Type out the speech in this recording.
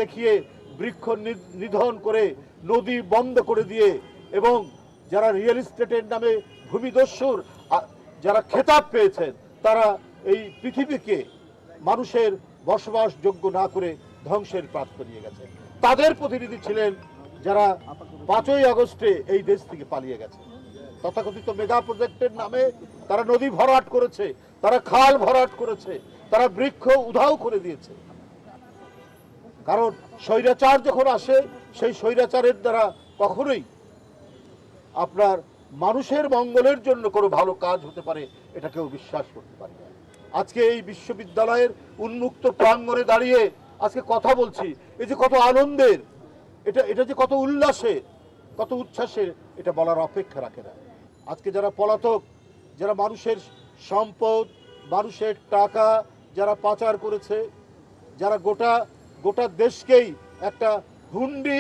দেখিয়ে বৃক্ষ নিধন করে নদী বন্ধ করে দিয়ে এবং যারা রিয়েল এস্টেটের নামে ভূমিদস্যুর যারা খেতাব পেয়েছেন তারা এই পৃথিবীকে মানুষের বসবাসযোগ্য না করে ধ্বংসের প্রাপ্ত নিয়ে গেছে। তাদের প্রতিনিধি ছিলেন যারা 5ই আগস্টে এই দেশ থেকে পালিয়ে গেছে। তথাকথিত মেগা প্রজেক্টের নামে তারা নদী ভরাট করেছে, তারা খাল ভরাট করেছে, তারা বৃক্ষ উধাও করে দিয়েছে। কারণ স্বৈরাচার যখন আসে সেই স্বৈরাচারের দ্বারা কখনোই আপনার মানুষের মঙ্গলের জন্য কোনো ভালো কাজ হতে পারে এটা কেউ বিশ্বাস করতে পারে না। আজকে এই বিশ্ববিদ্যালয়ের উন্মুক্ত প্রাঙ্গণে দাঁড়িয়ে আজকে কথা বলছি, এই যে কত আনন্দের, এটা যে কত উল্লাসের, কত উচ্ছ্বাসের, এটা বলার অপেক্ষা রাখে না। আজকে যারা পলাতক, যারা মানুষের সম্পদ, মানুষের টাকা যারা পাচার করেছে, যারা গোটা দেশকেই একটা হুন্ডি